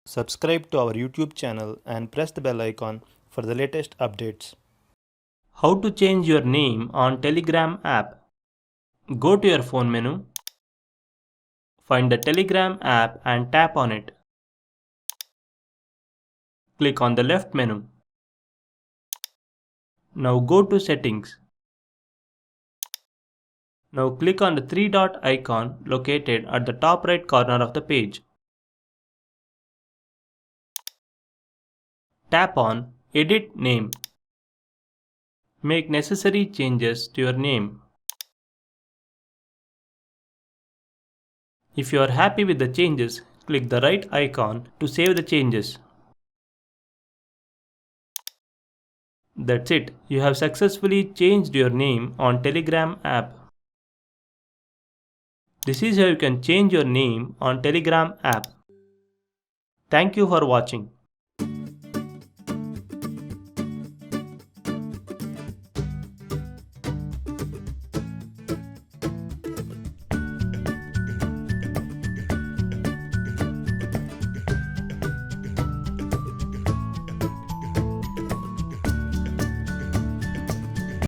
Subscribe to our YouTube channel and press the bell icon for the latest updates. How to change your name on Telegram app. Go to your phone menu, find the Telegram app and tap on it. Click on the left menu. Now go to Settings. Now click on the three-dot icon located at the top right corner of the page. Tap on Edit Name. Make necessary changes to your name. If you are happy with the changes, click the right icon to save the changes. That's it. You have successfully changed your name on Telegram app. This is how you can change your name on Telegram app. Thank you for watching.